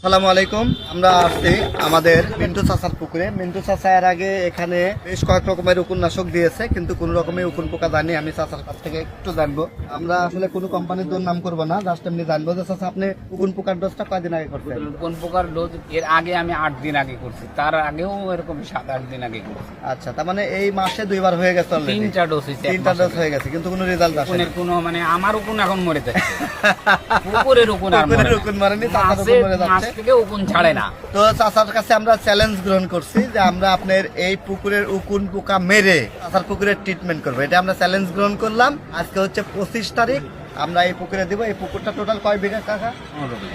আসসালামু আলাইকুম। আমরা আসছি আমাদের মিন্টু চাচার পুকুরে। মিন্টু চাচা এর আগে এখানে বেশ কয়েক রকমের উকুননাশক দিয়েছে, কিন্তু কোন রকমের উকুন পোকা জানি আমি চাচার কাছ থেকে একটু জানবো। আমরা আসলে কোনো কোম্পানির নাম করবো না, জাস্ট এমনি জানবো যে চাচা আপনি উকুন পোকার ডোজটা কয়দিন আগে করছেন? উকুন পোকার ডোজ এর আগে আমি 8 দিন আগে করছি, তার আগেও এরকম 7-8 দিন আগে করছি। আচ্ছা, তার মানে এই মাসে 2 বার হয়ে গেছে অলরেডি। 3টা ডোজ হইছে, 3টা ডোজ হয়ে গেছে, কিন্তু কোনো রেজাল্ট আসেনি। উকুনের কোনো মানে আমার উকুন এখন মরে যাচ্ছে। পুকুরের উকুন আর মরে পুকুরের না। উকুন মরেনি, চাচার উকুন মরে মাছ যাচ্ছে। থেকে উকুন ছাড়ে না। তো চাচার কাছে আমরা চ্যালেঞ্জ গ্রহণ করছি যে আমরা আপনার এই পুকুরের উকুন পোকা মেরে চাচার পুকুরের ট্রিটমেন্ট করবো। এটা আমরা চ্যালেঞ্জ গ্রহণ করলাম। আজকে হচ্ছে 25 তারিখ। আমরা এই পুকুরে দিব। এই পুকুরটা টোটাল কয় বিঘা কাকা?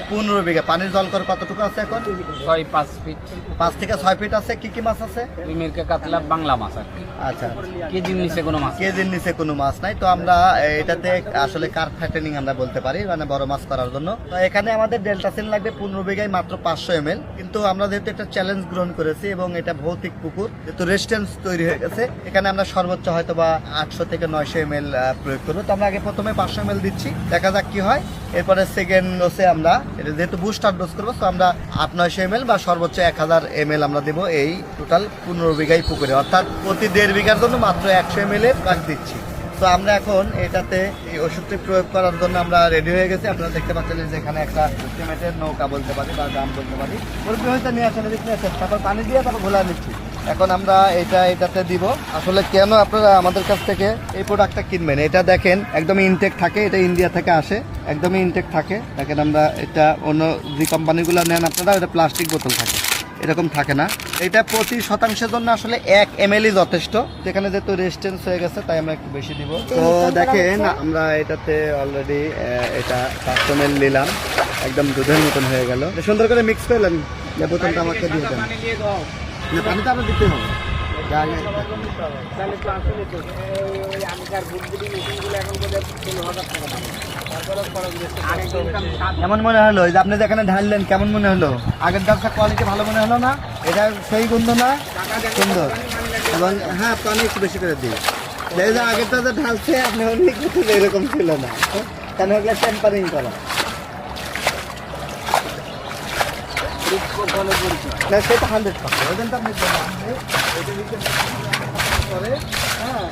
15 বিঘা। পানির জল কর কতটুকু আছে এখন? 6-5 ফিট। 5 থেকে 6 ফিট আছে। কি কি মাছ আছে? মিরকে কাতলা, বাংলা মাছ আর কি। আচ্ছা, কেজির নিচে কোনো মাছ নেই। কেজির নিচে কোনো মাছ নাই। তো আমরা এটাতে আসলে কার্প ফ্যাটেনিং আমরা বলতে পারি, মানে বড় মাছ করার জন্য। তো এখানে আমাদের ডেল্টাসিন লাগবে 15 বিঘায় মাত্র 500 ml। কিন্তু আমরা যেহেতু একটা চ্যালেঞ্জ গ্রহণ করেছি এবং এটা ভৌতিক পুকুর, যেহেতু রেজিস্ট্যান্স তৈরি হয়ে গেছে, এখানে আমরা সর্বোচ্চ হয়তো বা 800 থেকে 900 ml প্রয়োগ করবো। তো আমরা আগে প্রথমে 500 ml দিচ্ছি, দেখা যাক কি হয়। এরপরে সেকেন্ড ডোজে আমরা এটা যেহেতু বুস্টার ডোজ করবো, তো আমরা 800-900 ml বা সর্বোচ্চ 1000 ml আমরা দেবো এই টোটাল 15 বিঘাই পুকুরে, অর্থাৎ প্রতি 1.5 বিঘার জন্য মাত্র 100 ml এর পাক দিচ্ছি। তো আমরা এখন এটাতে এই ওষুধটি প্রয়োগ করার জন্য আমরা রেডি হয়ে গেছি। আপনারা দেখতে পাচ্ছেন যে এখানে একটা সিমেন্টের নৌকা বলতে পারি বা ড্রাম বলতে পারি, মুরব্বী হয়তো নিয়ে আসেন, নিয়ে আসেন, তারপর পানি দিয়ে তারপর ঘোলা নিচ্ছি। এখন আমরা এটাতে দিব। আসলে কেন আপনারা আমাদের কাছ থেকে এই প্রোডাক্টটা কিনবেন? এটা দেখেন একদমই ইনটেক থাকে, এটা ইন্ডিয়া থেকে আসে, একদমই ইনটেক থাকে। দেখেন আমরা এটা অন্য যে কোম্পানিগুলো নেন আপনারা, এটা প্লাস্টিক বোতল থাকে, এরকম থাকে না। এটা প্রতি শতাংশের জন্য আসলে 1 ml যথেষ্ট। যেখানে যেহেতু রেজিস্ট্যান্স হয়ে গেছে তাই আমরা একটু বেশি দিব। তো দেখেন আমরা এটাতে অলরেডি এটা 500 ml নিলাম, একদম দুধের মতন হয়ে গেল। সুন্দর করে মিক্স করলেন, বোতলটা আমাকে দিয়ে দেন। না, পানি তো আপনার দিতে হবে। কেমন মনে হলো যে আপনি যেখানে ঢাললেন, কেমন মনে হলো? আগের ডাবটা কোয়ালিটি ভালো মনে হলো না? এটা সেই গন্ধ না? সুন্দর। এবং হ্যাঁ, পানি একটু বেশি করে দিই। আগেরটা যে ঢালছে আপনি অনেক কিছু এরকম ছিল না, কেন এগুলো টেম্পারিং করা না, সেটা 100%। ওজনটা আপনি করে হ্যাঁ